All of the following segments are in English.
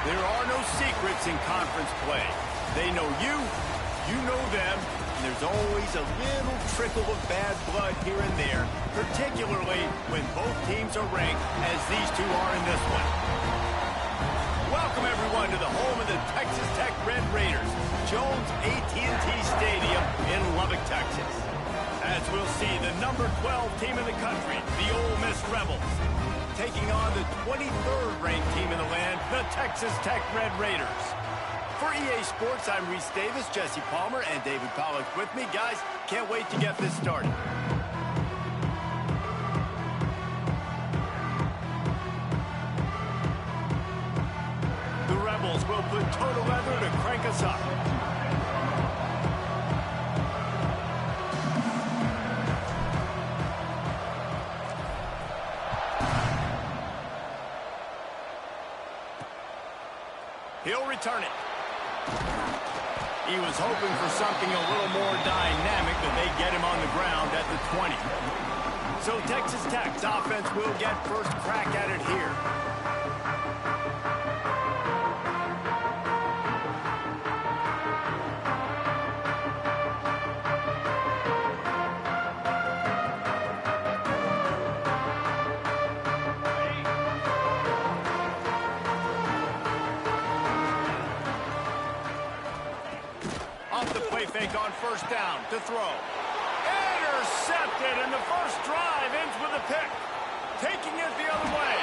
There are no secrets in conference play. They know you, you know them, and there's always a little trickle of bad blood here and there, particularly when both teams are ranked as these two are in this one. Welcome, everyone, to the home of the Texas Tech Red Raiders, Jones AT&T Stadium in Lubbock, Texas. As we'll see, the number 12 team in the country, the Ole Miss Rebels, taking on the 23rd ranked team in the land, the Texas Tech Red Raiders. For EA Sports, I'm Reese Davis, Jesse Palmer, and David Pollack with me. Guys, can't wait to get this started. The Rebels will put total leather to crank us up. He'll return it. He was hoping for something a little more dynamic, but they get him on the ground at the 20. So Texas Tech's offense will get first crack at it here. Fake on first down to throw. Intercepted, and the first drive ends with a pick. Taking it the other way.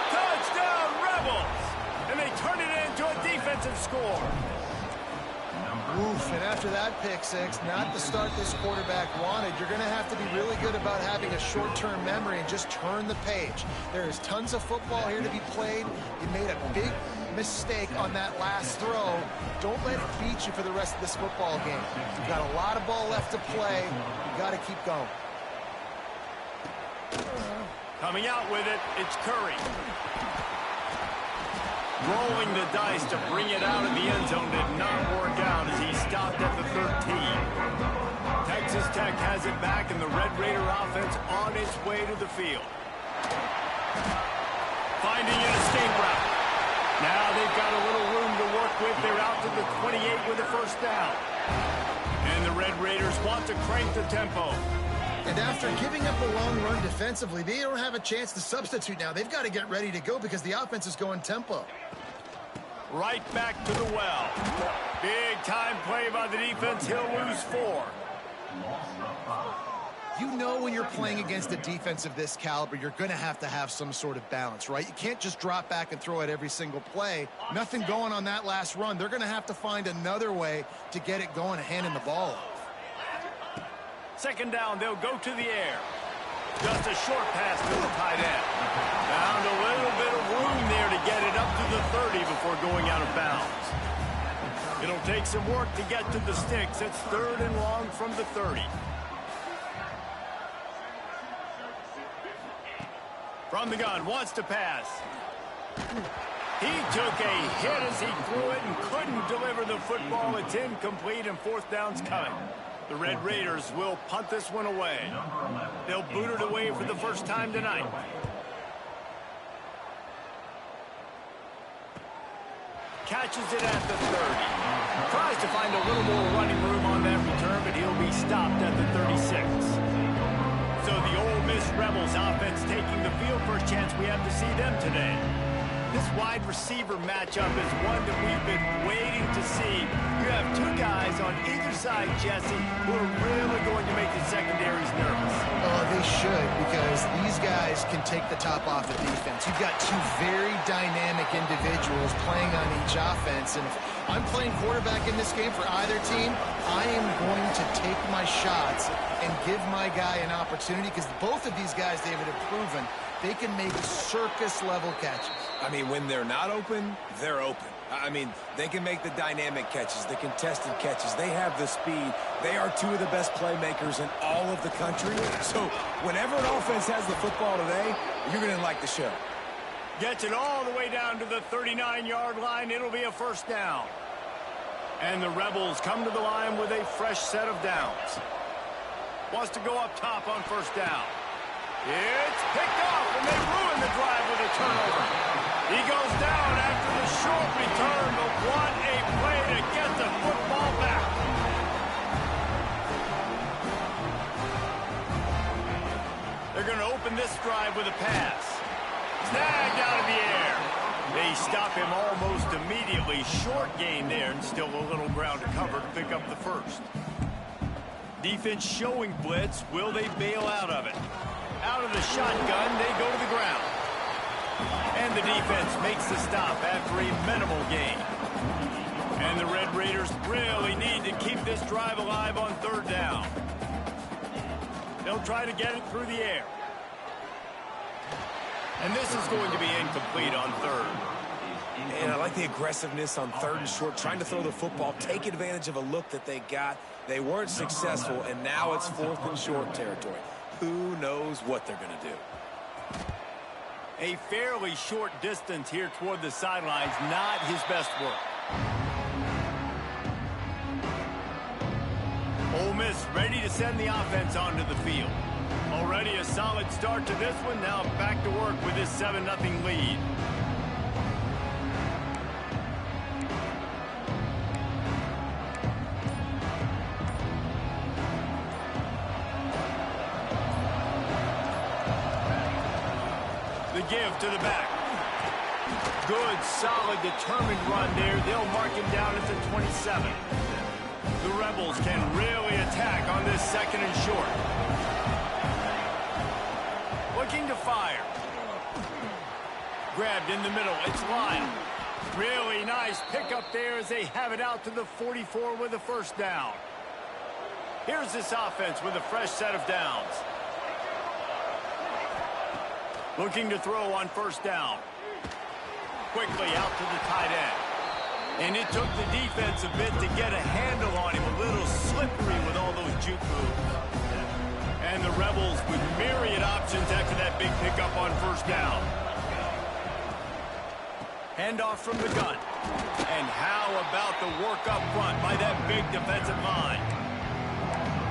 Touchdown, Rebels! And they turn it into a defensive score. Oof, and after that pick six, not the start this quarterback wanted. You're going to have to be really good about having a short-term memory and just turn the page. There is tons of football here to be played. You made a big mistake on that last throw. Don't let it beat you for the rest of this football game. You've got a lot of ball left to play. You've got to keep going. Coming out with it, it's Curry. Rolling the dice to bring it out of the end zone did not work out as he stopped at the 13. Texas Tech has it back, and the Red Raider offense on its way to the field. Finding an escape route. Now they've got a little room to work with. They're out to the 28 with a first down. And the Red Raiders want to crank the tempo. And after giving up a long run defensively, they don't have a chance to substitute now. They've got to get ready to go because the offense is going tempo. Right back to the well. Big time play by the defense. He'll lose 4. You know when you're playing against a defense of this caliber, you're going to have some sort of balance, right? You can't just drop back and throw it every single play. Nothing going on that last run. They're going to have to find another way to get it going and handing the ball off. Second down, they'll go to the air. Just a short pass to the tight end. Found a little bit of room there to get it up to the 30 before going out of bounds. It'll take some work to get to the sticks. It's 3rd and long from the 30. From the gun, wants to pass. He took a hit as he threw it and couldn't deliver the football. It's incomplete, and 4th down's coming. The Red Raiders will punt this one away. They'll boot it away for the first time tonight. Catches it at the 30. Tries to find a little more running room on that return, but he'll be stopped at the 36. So the Ole Miss Rebels offense taking the field. First chance we have to see them today. This wide receiver matchup is one that we've been waiting to see. You have 2 guys on either side, Jesse, who are really going to make the secondaries nervous. Oh, they should, because these guys can take the top off the defense. You've got 2 very dynamic individuals playing on each offense, and if I'm playing quarterback in this game for either team, I am going to take my shots and give my guy an opportunity, because both of these guys, David, have proven they can make circus-level catches. I mean, when they're not open, they're open. I mean, they can make the dynamic catches, the contested catches. They have the speed. They are 2 of the best playmakers in all of the country. So whenever an offense has the football today, you're going to like the show. Gets it all the way down to the 39-yard line. It'll be a first down. And the Rebels come to the line with a fresh set of downs. Wants to go up top on first down. It's picked off, and they ruin the drive with a turnover. He goes down after the short return, but what a play to get the football back. They're going to open this drive with a pass. Snagged out of the air. They stop him almost immediately. Short gain there, and still a little ground to cover to pick up the first. Defense showing blitz. Will they bail out of it? Out of the shotgun, they go to the ground. And the defense makes the stop after a minimal gain. And the Red Raiders really need to keep this drive alive on third down. They'll try to get it through the air. And this is going to be incomplete on third. And I like the aggressiveness on third and short, trying to throw the football, take advantage of a look that they got. They weren't successful, and now it's fourth and short territory. Who knows what they're going to do? A fairly short distance here toward the sidelines, not his best work. Ole Miss ready to send the offense onto the field. Already a solid start to this one. Now back to work with this 7-0 lead. The give to the back. Good, solid, determined run there. They'll mark him down at the 27. The Rebels can really attack on this second and short. Looking to fire. Grabbed in the middle. It's Lyle. Really nice pickup there as they have it out to the 44 with a first down. Here's this offense with a fresh set of downs. Looking to throw on first down. Quickly out to the tight end. And it took the defense a bit to get a handle on him. A little slippery with all those juke moves. And the Rebels with myriad options after that big pickup on first down. Handoff from the gun. And how about the work up front by that big defensive line?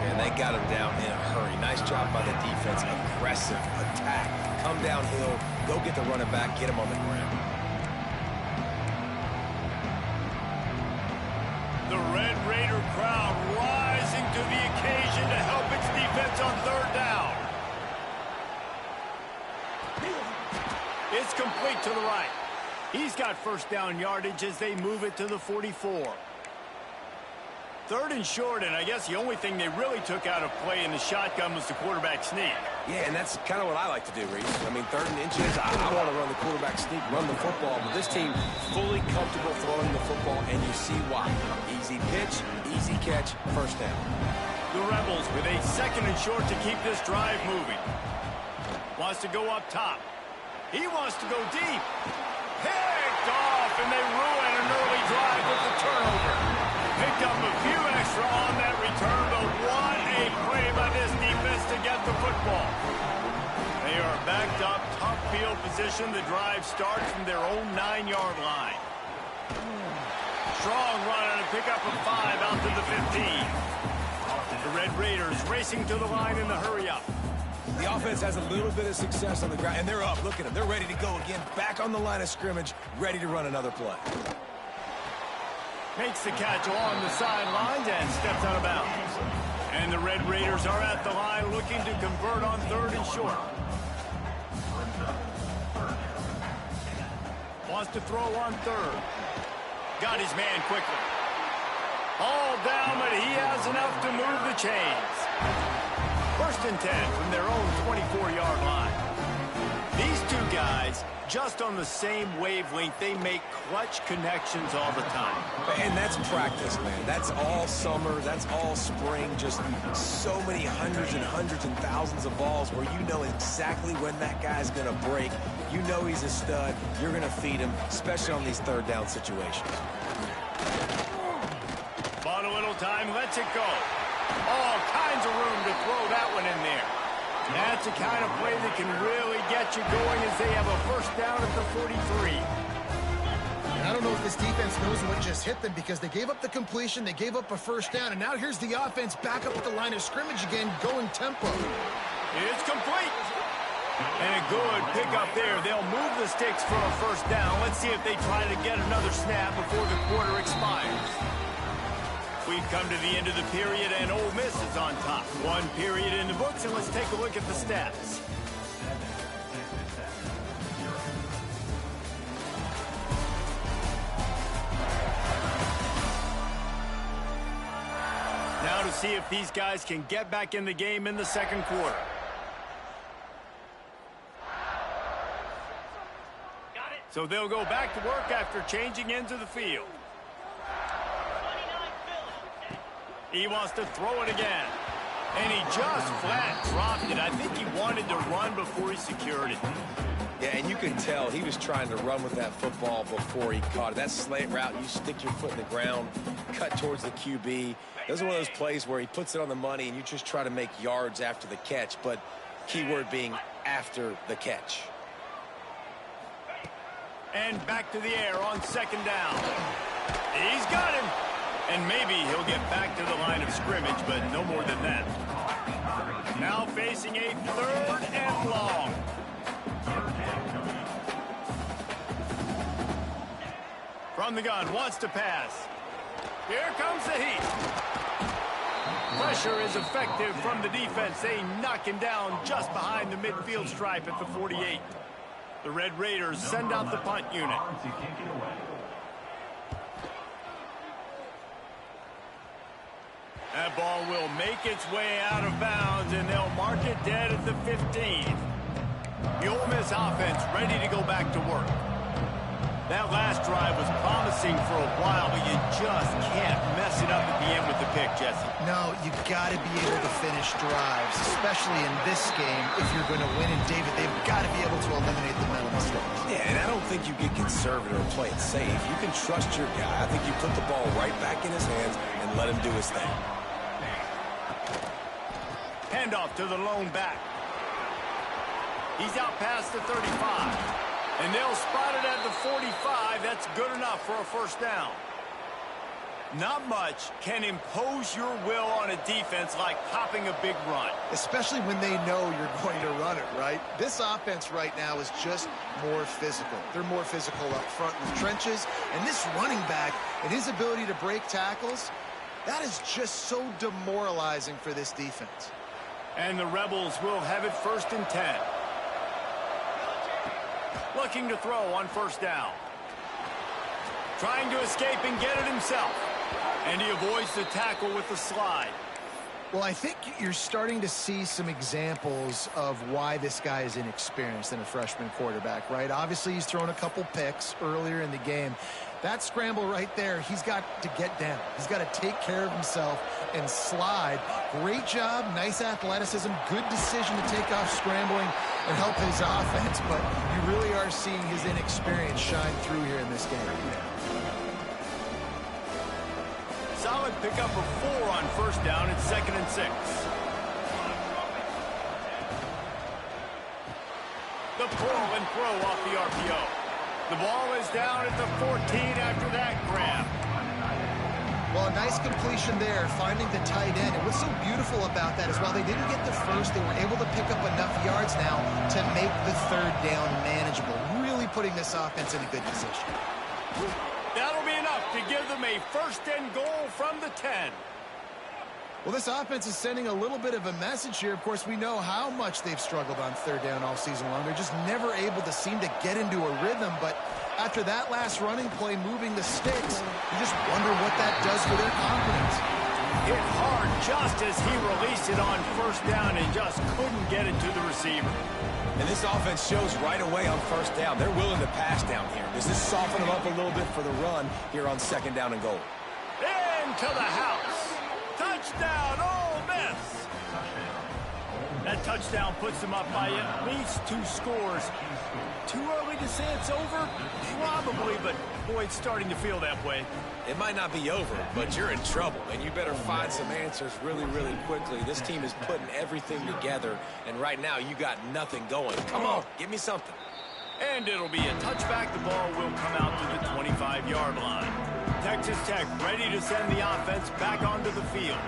And they got him down in a hurry. Nice job by the defense. Aggressive attack. Come downhill. Go get the running back. Get him on the ground. The Red Raider crowd rising to the occasion to help its defense on third down. It's complete to the right. He's got first down yardage as they move it to the 44. Third and short, and I guess the only thing they really took out of play in the shotgun was the quarterback sneak. Yeah, and that's kind of what I like to do, Reese. I mean, third and inches, I want to run the quarterback sneak, run the football, but this team fully comfortable throwing the football, and you see why. Easy pitch, easy catch, first down. The Rebels with a second and short to keep this drive moving. Wants to go up top. He wants to go deep. Picked off, and they ruin an early drive with the turnover. Picked up a few extra on that return, but what a play by this defense to get the football. They are backed up, tough field position. The drive starts from their own 9-yard line. Strong run and a pickup of 5 out to the 15. The Red Raiders racing to the line in the hurry-up. The offense has a little bit of success on the ground, and they're up. Look at them. They're ready to go again. Back on the line of scrimmage, ready to run another play. Makes the catch along the sidelines and steps out of bounds. And the Red Raiders are at the line looking to convert on third and short. Wants to throw on third. Got his man quickly. All down, but he has enough to move the chains. First and 10 from their own 24-yard line. These two guys, just on the same wavelength, they make clutch connections all the time. And that's practice, man. That's all summer. That's all spring. Just so many hundreds and thousands of balls where you know exactly when that guy's going to break. You know he's a stud. You're going to feed him, especially on these third down situations. Bought a little time, lets it go. All kinds of room to throw that one in there. That's the kind of play that can really get you going as they have a first down at the 43. And I don't know if this defense knows what just hit them because they gave up the completion, they gave up a first down, and now here's the offense back up at the line of scrimmage again, going tempo. It's complete. And a good pickup there. They'll move the sticks for a first down. Let's see if they try to get another snap before the quarter expires. We've come to the end of the period, and Ole Miss is on top. One period in the books, and let's take a look at the stats. Now to see if these guys can get back in the game in the second quarter. So they'll go back to work after changing into the field. He wants to throw it again. And he just flat dropped it. I think he wanted to run before he secured it. Yeah, and you can tell he was trying to run with that football before he caught it. That slant route, you stick your foot in the ground, cut towards the QB. Those are one of those plays where he puts it on the money and you just try to make yards after the catch, but keyword being after the catch. And back to the air on second down. He's got him. And maybe he'll get back to the line of scrimmage, but no more than that. Now facing a third and long. From the gun, wants to pass. Here comes the heat. Pressure is effective from the defense. They knock him down just behind the midfield stripe at the 48. The Red Raiders send out the punt unit. That ball will make its way out of bounds, and they'll mark it dead at the 15. The Ole Miss offense ready to go back to work. That last drive was promising for a while, but you just can't mess it up at the end with the pick, Jesse. No, you got to be able to finish drives, especially in this game if you're going to win. And, David, they've got to be able to eliminate the mental mistakes. Yeah, and I don't think you get conservative or play it safe. You can trust your guy. I think you put the ball right back in his hands and let him do his thing. Handoff to the lone back. He's out past the 35. And they'll spot it at the 45. That's good enough for a first down. Not much can impose your will on a defense like popping a big run. Especially when they know you're going to run it, right? This offense right now is just more physical. They're more physical up front in the trenches. And this running back and his ability to break tackles, that is just so demoralizing for this defense. And the Rebels will have it first and 10. Looking to throw on first down. Trying to escape and get it himself. And he avoids the tackle with the slide. Well, I think you're starting to see some examples of why this guy is inexperienced in a freshman quarterback, right? Obviously, he's thrown a couple picks earlier in the game. That scramble right there, he's got to get down. He's got to take care of himself and slide. Great job, nice athleticism, good decision to take off scrambling and help his offense, but you really are seeing his inexperience shine through here in this game. Solid pickup of 4 on first down at 2nd and 6. The pull and throw off the RPO. The ball is down at the 14 after that grab. Well, a nice completion there, finding the tight end. And what's so beautiful about that is while they didn't get the first, they were able to pick up enough yards now to make the third down manageable. Really putting this offense in a good position. That'll be enough to give them a first and goal from the 10. Well, this offense is sending a little bit of a message here. Of course, we know how much they've struggled on third down all season long. They're just never able to seem to get into a rhythm. But after that last running play, moving the sticks, you just wonder what that does for their confidence. Hit hard just as he released it on first down and just couldn't get it to the receiver. And this offense shows right away on first down. They're willing to pass down here. Does this soften them up a little bit for the run here on 2nd down and goal? Into the house. Touchdown, Ole Miss. That touchdown puts them up by at least 2 scores. Too early to say it's over? Probably, but boy, it's starting to feel that way. It might not be over, but you're in trouble, and you better find some answers really, really quickly. This team is putting everything together, and right now you got nothing going. Come on, give me something. And it'll be a touchback. The ball will come out to the 25-yard line. Texas Tech ready to send the offense back onto the field.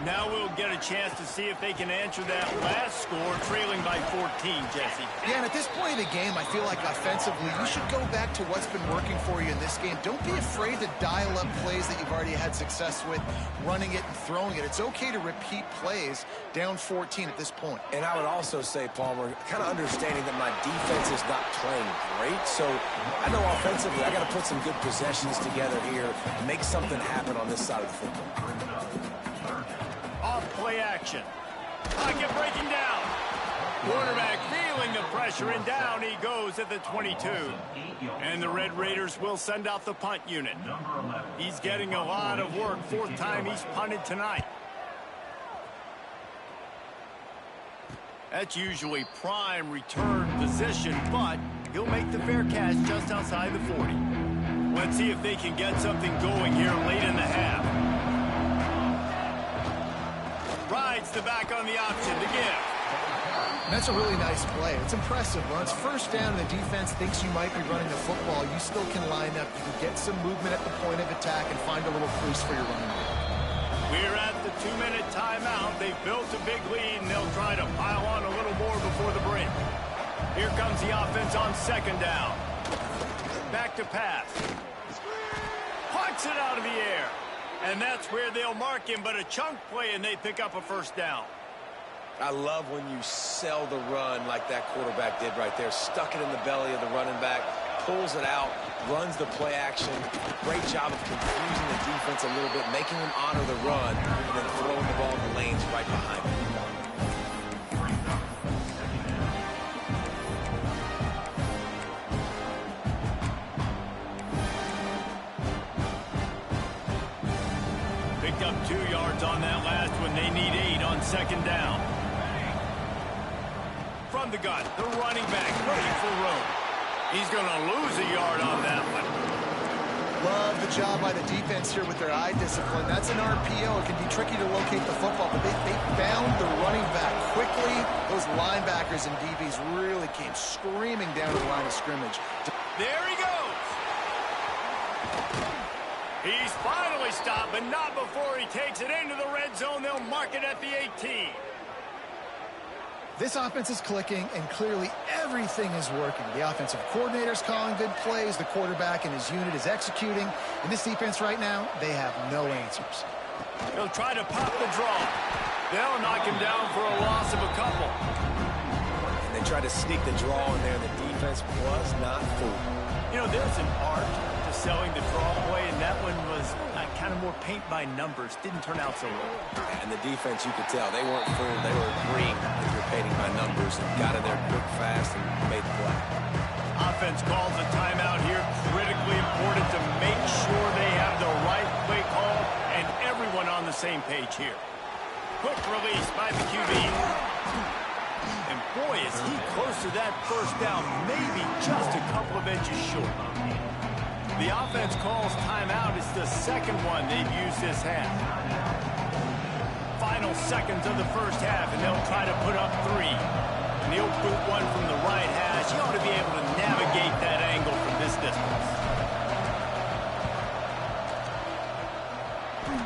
Now we'll get a chance to see if they can answer that last score, trailing by 14, Jesse. Yeah, and at this point of the game, I feel like offensively, you should go back to what's been working for you in this game. Don't be afraid to dial up plays that you've already had success with, running it and throwing it. It's okay to repeat plays down 14 at this point. And I would also say, Palmer, kind of understanding that my defense is not playing great, so I know offensively I got to put some good possessions together here and make something happen on this side of the football. Off play action. Pocket breaking down. Quarterback feeling the pressure, and down he goes at the 22. And the Red Raiders will send out the punt unit. He's getting a lot of work. Fourth time he's punted tonight. That's usually prime return position, but he'll make the fair catch just outside the 40. Let's see if they can get something going here late in the half. Rides the back on the option to give. That's a really nice play. It's impressive. When it's first down and the defense thinks you might be running the football, you still can line up. You can get some movement at the point of attack and find a little crease for your running back. We're at the 2-minute timeout. They've built a big lead, and they'll try to pile on a little more before the break. Here comes the offense on second down. Back to pass. Punts it out of the air. And that's where they'll mark him, but a chunk play, and they pick up a first down. I love when you sell the run like that quarterback did right there. Stuck it in the belly of the running back, pulls it out, runs the play action. Great job of confusing the defense a little bit, making them honor the run, and then throwing the ball in the lanes right behind him. Picked up 2 yards on that last one. They need 8 on second down. From the gun, the running back looking for room. He's going to lose a yard on that one. Love the job by the defense here with their eye discipline. That's an RPO. It can be tricky to locate the football, but they found the running back quickly. Those linebackers and DBs really came screaming down the line of scrimmage. There he goes. He's finally stopped, but not before he takes it into the red zone. They'll mark it at the 18. This offense is clicking, and clearly everything is working. The offensive coordinator's calling good plays. The quarterback and his unit is executing. And this defense right now, they have no answers. He'll try to pop the draw. They'll knock him down for a loss of a couple. And they tried to sneak the draw in there. The defense was not fooled. You know, there's an art to selling the draw play, and that one was kind of more paint by numbers. Didn't turn out so well. And the defense, you could tell, they weren't fooled. They were agreeing that you're painting by numbers and got in there quick, fast, and made the play. Offense calls a timeout here. Critically important to make sure they have the right play call and everyone on the same page here. Quick release by the QB. And boy, is he close to that first down, maybe just a couple of inches short. The offense calls timeout. It's the second one they've used this half. Final seconds of the first half, and they'll try to put up 3. And he'll boot one from the right hash. He ought to be able to navigate that angle from this distance.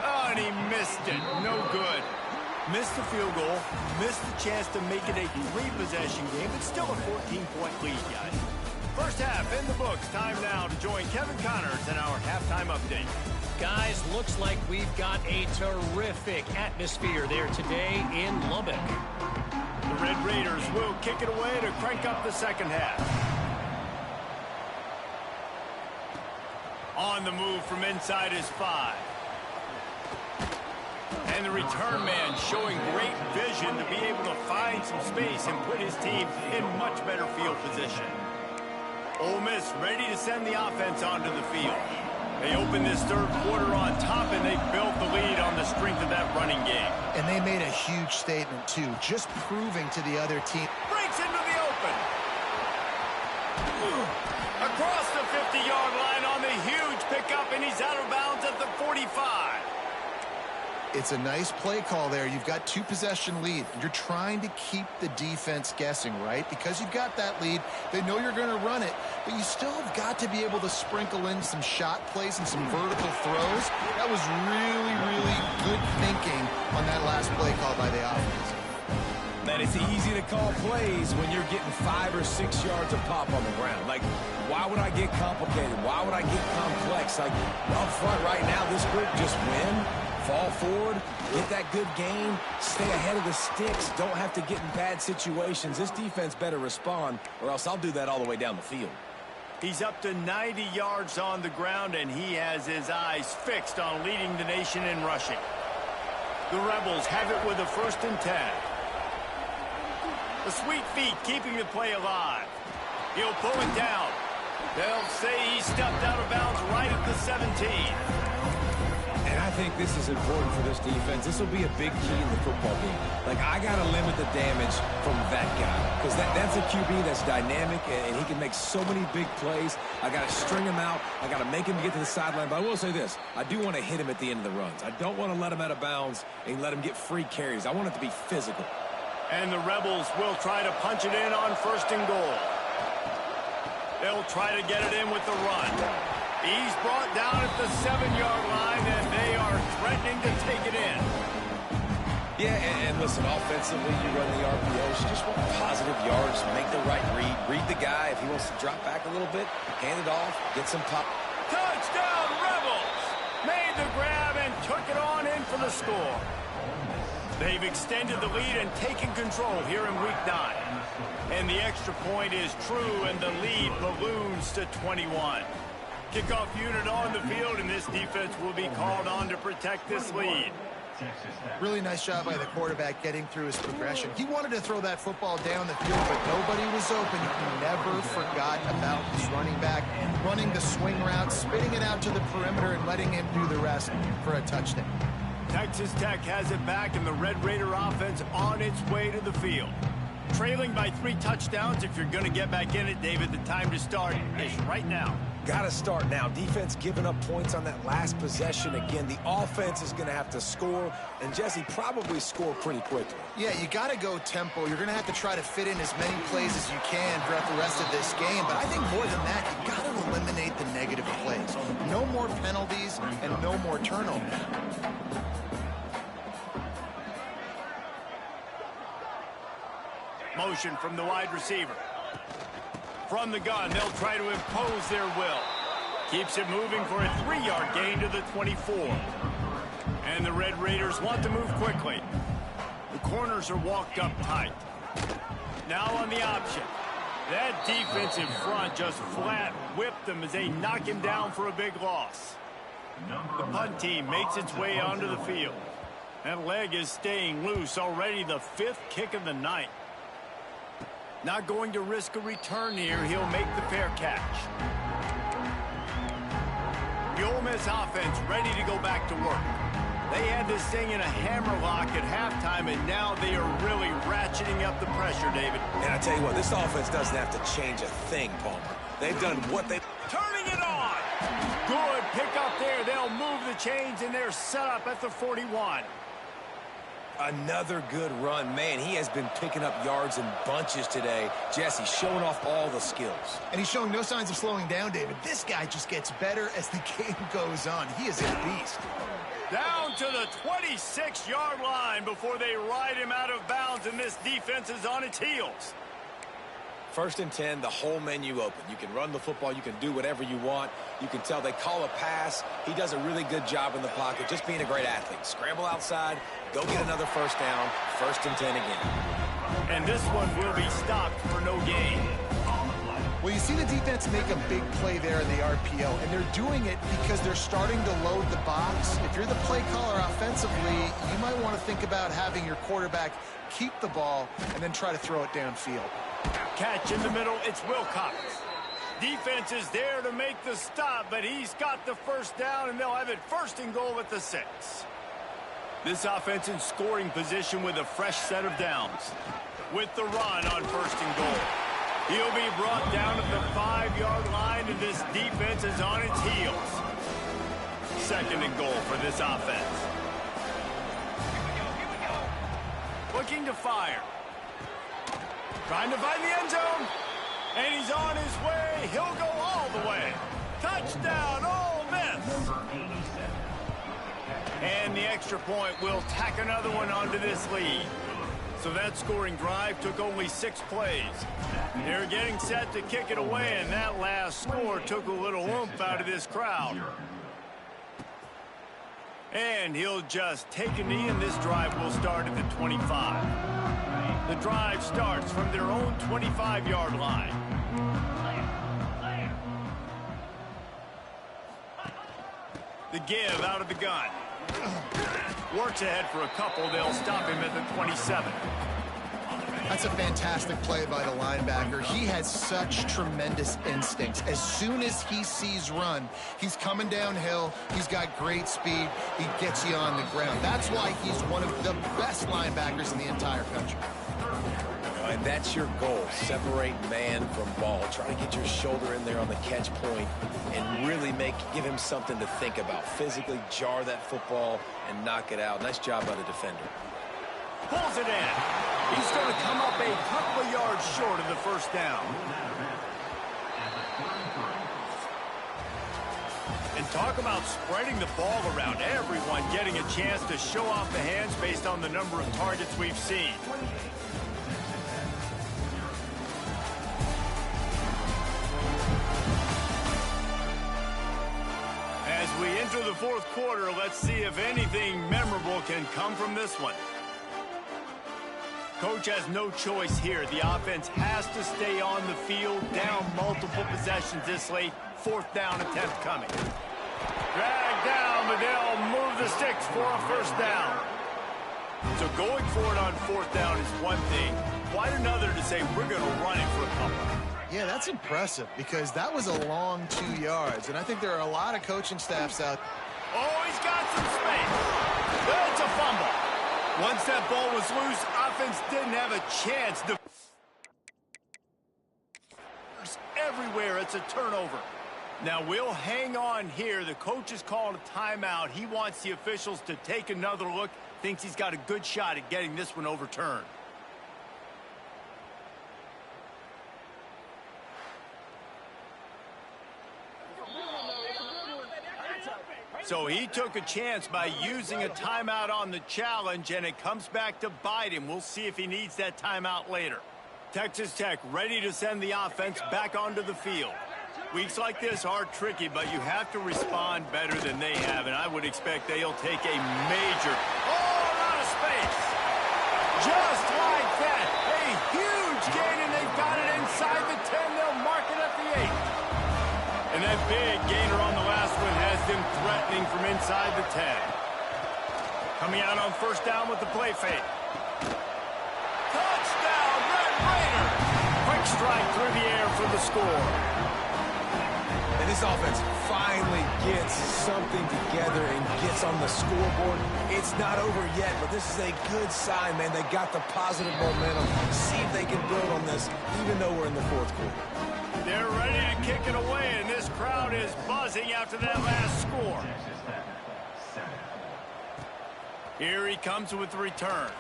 Oh, and he missed it. No good. Missed the field goal, missed the chance to make it a 3-possession game, but still a 14-point lead, guys. First half in the books. Time now to join Kevin Connors in our halftime update. Guys, looks like we've got a terrific atmosphere there today in Lubbock. The Red Raiders will kick it away to crank up the second half. On the move from inside his 5. And the return man showing great vision to be able to find some space and put his team in much better field position. Ole Miss ready to send the offense onto the field. They open this third quarter on top, and they built the lead on the strength of that running game. And they made a huge statement, too, just proving to the other team. Breaks into the open. Across the 50-yard line on the huge pickup, and he's out of bounds at the 45. It's a nice play call there. You've got 2-possession lead. You're trying to keep the defense guessing, right? Because you've got that lead, they know you're going to run it, but you still have got to be able to sprinkle in some shot plays and some vertical throws. That was really, really good thinking on that last play call by the offense. Man, it's easy to call plays when you're getting 5 or 6 yards of pop on the ground. Like, why would I get complicated? Why would I get complex? Like, up front right now, this group just win, fall forward, get that good game, stay ahead of the sticks, don't have to get in bad situations. This defense better respond, or else I'll do that all the way down the field. He's up to 90 yards on the ground, and he has his eyes fixed on leading the nation in rushing. The Rebels have it with a 1st and 10. The sweet feet keeping the play alive. He'll pull it down. They'll say he stepped out of bounds right at the 17. And I think this is important for this defense. This will be a big key in the football game. Like, I got to limit the damage from that guy. Because that's a QB that's dynamic, and he can make so many big plays. I got to string him out. I got to make him get to the sideline. But I will say this. I do want to hit him at the end of the runs. I don't want to let him out of bounds and let him get free carries. I want it to be physical. And the Rebels will try to punch it in on 1st and goal. They'll try to get it in with the run. He's brought down at the 7-yard line, and they are threatening to take it in. Yeah, and listen, offensively, you run the RPOs. You just want positive yards, make the right read the guy. If he wants to drop back a little bit, hand it off, get some pop. Touchdown, Rebels! Made the grab and took it on in for the score. They've extended the lead and taken control here in Week 9. And the extra point is true, and the lead balloons to 21. Kickoff unit on the field, and this defense will be called on to protect this lead. Really nice job by the quarterback getting through his progression. He wanted to throw that football down the field, but nobody was open. He never forgot about his running back, running the swing route, spitting it out to the perimeter, and letting him do the rest for a touchdown. Texas Tech has it back, and the Red Raider offense on its way to the field. Trailing by 3 touchdowns. If you're going to get back in it, David, the time to start is right now. Got to start now. Defense giving up points on that last possession. Again, the offense is going to have to score, and Jesse probably score pretty quickly. Yeah, you got to go tempo. You're going to have to try to fit in as many plays as you can throughout the rest of this game. But I think more than that, you got to eliminate the negative plays. No more penalties and no more turnovers. Motion from the wide receiver. From the gun, they'll try to impose their will. Keeps it moving for a 3-yard gain to the 24. And the Red Raiders want to move quickly. The corners are walked up tight. Now on the option. That defensive front just flat whipped them as they knock him down for a big loss. The punt team makes its way onto the field. That leg is staying loose. Already the 5th kick of the night. Not going to risk a return here. He'll make the fair catch. The Ole Miss offense ready to go back to work. They had this thing in a hammerlock at halftime, and now they are really ratcheting up the pressure, David. And I tell you what, this offense doesn't have to change a thing, Palmer. They've done what they... Turning it on! Good pick up there. They'll move the chains, and they're set up at the 41. Another good run. Man, he has been picking up yards in bunches today. Jesse showing off all the skills. And he's showing no signs of slowing down, David. This guy just gets better as the game goes on. He is a beast. Down to the 26-yard line before they ride him out of bounds, and this defense is on its heels. 1st and 10, the whole menu open. You can run the football. You can do whatever you want. You can tell they call a pass. He does a really good job in the pocket, just being a great athlete. Scramble outside, go get another 1st down, 1st and 10 again. And this one will be stopped for no gain. Well, you see the defense make a big play there in the RPO, and they're doing it because they're starting to load the box. If you're the play caller offensively, you might want to think about having your quarterback keep the ball and then try to throw it downfield. Catch in the middle, it's Wilcox. Defense is there to make the stop, but he's got the 1st down, and they'll have it 1st and goal at the 6. This offense in scoring position with a fresh set of downs. With the run on 1st and goal. He'll be brought down at the 5-yard line, and this defense is on its heels. 2nd and goal for this offense. Looking to fire. Trying to find the end zone. And he's on his way. He'll go all the way. Touchdown, Ole Miss. And the extra point will tack another one onto this lead. So that scoring drive took only 6 plays. They're getting set to kick it away, and that last score took a little oomph out of this crowd. And he'll just take a knee, and this drive will start at the 25. The drive starts from their own 25-yard line. The give out of the gun. Works ahead for a couple. They'll stop him at the 27. That's a fantastic play by the linebacker. He has such tremendous instincts. As soon as he sees run, he's coming downhill. He's got great speed. He gets you on the ground. That's why he's one of the best linebackers in the entire country. And that's your goal. Separate man from ball. Try to get your shoulder in there on the catch point and really give him something to think about. Physically jar that football and knock it out. Nice job by the defender. Pulls it in. He's going to come up a couple of yards short of the first down. And talk about spreading the ball around. Everyone getting a chance to show off the hands based on the number of targets we've seen. As we enter the fourth quarter, let's see if anything memorable can come from this one. Coach has no choice here. The offense has to stay on the field, down multiple possessions this late. Fourth down attempt coming. Drag down, but they'll move the sticks for a first down. So going for it on fourth down is one thing. Quite another to say we're going to run it for a couple. Yeah, that's impressive because that was a long 2 yards, and I think there are a lot of coaching staffs out. Oh, he's got some space. That's a fumble. Once that ball was loose, offense didn't have a chance to... Everywhere, it's a turnover. Now, we'll hang on here. The coach is calling a timeout. He wants the officials to take another look. Thinks he's got a good shot at getting this one overturned. So he took a chance by using a timeout on the challenge, and it comes back to bite him. We'll see if he needs that timeout later. Texas Tech ready to send the offense back onto the field. Weeks like this are tricky, but you have to respond better than they have, and I would expect they'll take a major... Oh, a lot of space! Just like that, a huge gain, and they've got it inside the 10. They'll mark it at the 8. And that big gainer on the last one has them threatening from inside the 10. Coming out on first down with the play fake. Touchdown, Red Raider! Quick strike through the air for the score. And this offense finally gets something together and gets on the scoreboard. It's not over yet, but this is a good sign, man. They got the positive momentum. See if they can build on this, even though we're in the fourth quarter. They're ready to kick it away, and this crowd is buzzing after that last score. Here he comes with the return.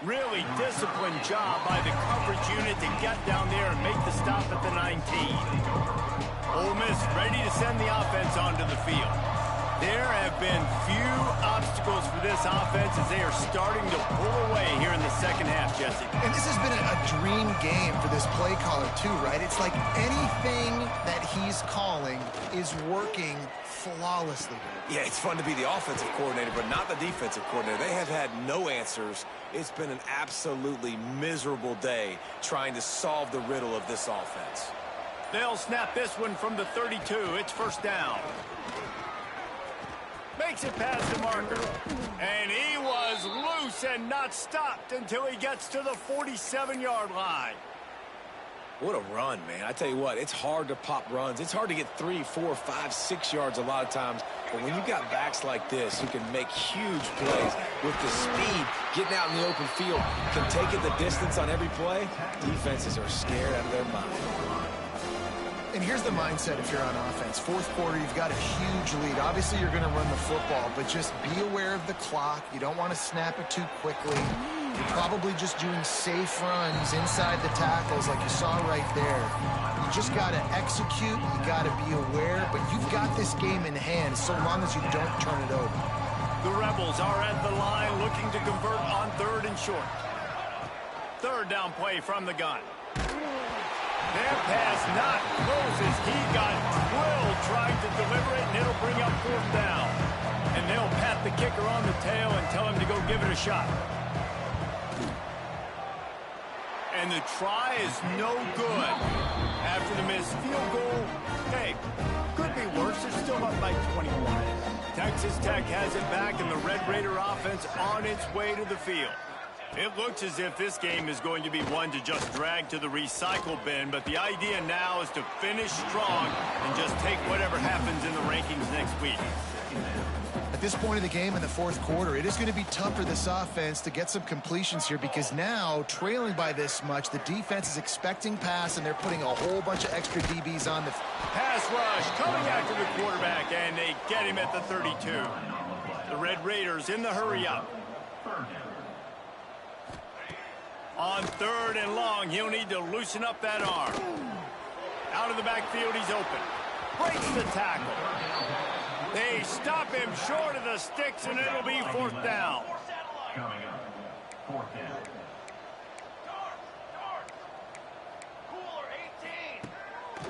Really disciplined job by the coverage unit to get down there and make the stop at the 19. Ole Miss ready to send the offense onto the field. There have been few obstacles for this offense as they are starting to pull away here in the second half, Jesse. And this has been a dream game for this play caller, too, right? It's like anything that he's calling is working flawlessly. Yeah, it's fun to be the offensive coordinator, but not the defensive coordinator. They have had no answers. It's been an absolutely miserable day trying to solve the riddle of this offense. They'll snap this one from the 32. It's first down. Makes it past the marker. And he was loose and not stopped until he gets to the 47-yard line. What a run, man. I tell you what, it's hard to pop runs. It's hard to get 3, 4, 5, 6 yards a lot of times. But when you've got backs like this who can make huge plays with the speed, getting out in the open field, can take it the distance on every play, defenses are scared out of their mind. And here's the mindset if you're on offense. Fourth quarter, you've got a huge lead. Obviously, you're going to run the football, but just be aware of the clock. You don't want to snap it too quickly. You're probably just doing safe runs inside the tackles like you saw right there. You just got to execute, you got to be aware, but you've got this game in hand so long as you don't turn it over. The Rebels are at the line looking to convert on 3rd and short. 3rd down play from the gun. Their pass not close as he got drilled trying to deliver it, and it'll bring up 4th down. And they'll pat the kicker on the tail and tell him to go give it a shot. And the try is no good. After the missed field goal, hey, could be worse. They're still up by 21. Texas Tech has it back, and the Red Raider offense on its way to the field. It looks as if this game is going to be one to just drag to the recycle bin, but the idea now is to finish strong and just take whatever happens in the rankings next week. At this point of the game in the 4th quarter, it is going to be tough for this offense to get some completions here because now, trailing by this much, the defense is expecting pass, and they're putting a whole bunch of extra DBs on the pass rush coming after the quarterback, and they get him at the 32. The Red Raiders in the hurry up. On 3rd and long, he'll need to loosen up that arm. Out of the backfield, he's open. Breaks the tackle. They stop him short of the sticks, and it'll be 4th down.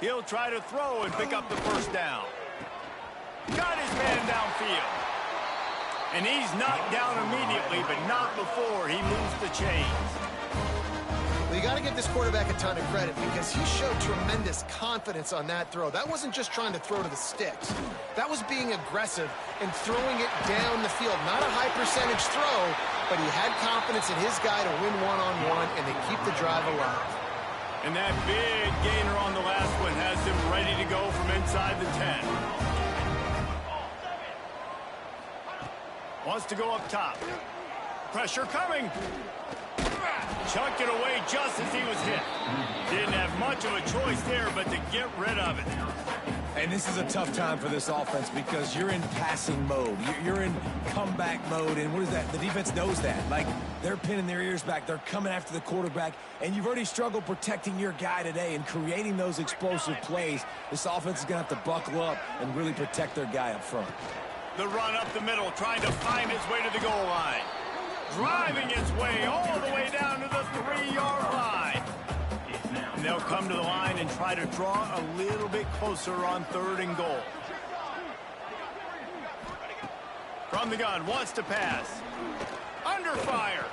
He'll try to throw and pick up the 1st down. Got his man downfield. And he's knocked down immediately, but not before he moves the chains. Well, you got to give this quarterback a ton of credit because he showed tremendous confidence on that throw. That wasn't just trying to throw to the sticks. That was being aggressive and throwing it down the field. Not a high percentage throw, but he had confidence in his guy to win one-on-one and to keep the drive alive. And that big gainer on the last one has him ready to go from inside the 10. Wants to go up top. Pressure coming. Chucked it away just as he was hit. Didn't have much of a choice there, but to get rid of it. And this is a tough time for this offense because you're in passing mode. You're in comeback mode, and what is that? The defense knows that. Like, they're pinning their ears back. They're coming after the quarterback, and you've already struggled protecting your guy today and creating those explosive plays. This offense is going to have to buckle up and really protect their guy up front. The run up the middle, trying to find his way to the goal line. Driving its way all the way down to the 3-yard line. And they'll come to the line and try to draw a little bit closer on 3rd and goal. From the gun, wants to pass. Under fire.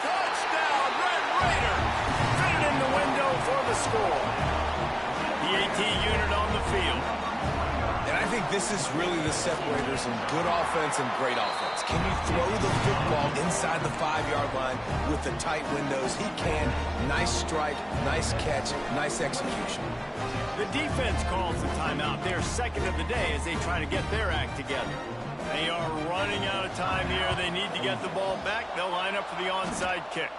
Touchdown, Red Raider. Fitted in the window for the score. The AT unit on the field. And I think this is really the separators in good offense and great offense. Can you throw the football inside the 5-yard line with the tight windows? He can. Nice strike, nice catch, nice execution. The defense calls the timeout. They're 2nd of the day as they try to get their act together. They are running out of time here. They need to get the ball back. They'll line up for the onside kick.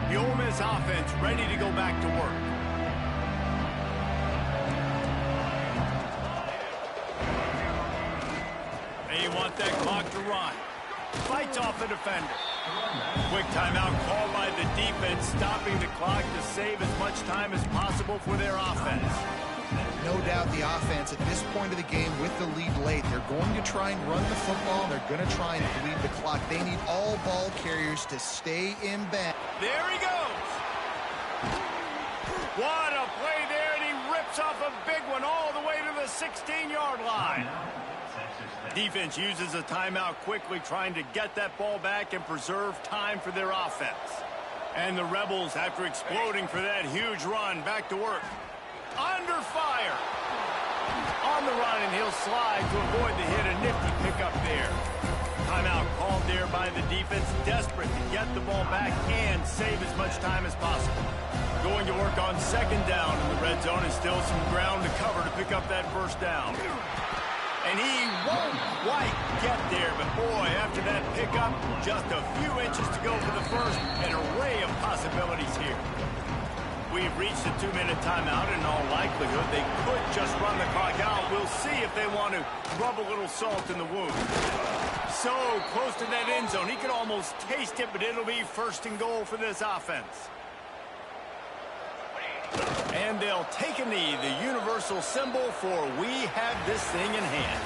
The Ole Miss offense ready to go back to work. They want that clock to run. Fights off the defender. Quick timeout called by the defense, stopping the clock to save as much time as possible for their offense. No doubt the offense at this point of the game with the lead late, they're going to try and run the football, and they're going to try and bleed the clock. They need all ball carriers to stay in bed. There he goes. What a play there, and he rips off a big one all the way to the 16-yard line. Defense uses a timeout quickly, trying to get that ball back and preserve time for their offense. And the Rebels, after exploding for that huge run, back to work. Under fire. On the run, and he'll slide to avoid the hit. A nifty pickup there. Timeout called there by the defense, desperate to get the ball back and save as much time as possible. Going to work on 2nd down in the red zone, and still some ground to cover to pick up that 1st down. And he won't quite get there, but boy, after that pickup, just a few inches to go for the 1st, an array of possibilities here. We've reached a 2-minute timeout, and in all likelihood, they could just run the clock out. We'll We'll see if they want to rub a little salt in the wound. So close to that end zone. He could almost taste it, but it'll be first and goal for this offense. And they'll take a knee, the universal symbol for we have this thing in hand.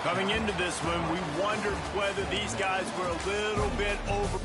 Coming into this one, we wondered whether these guys were a little bit over...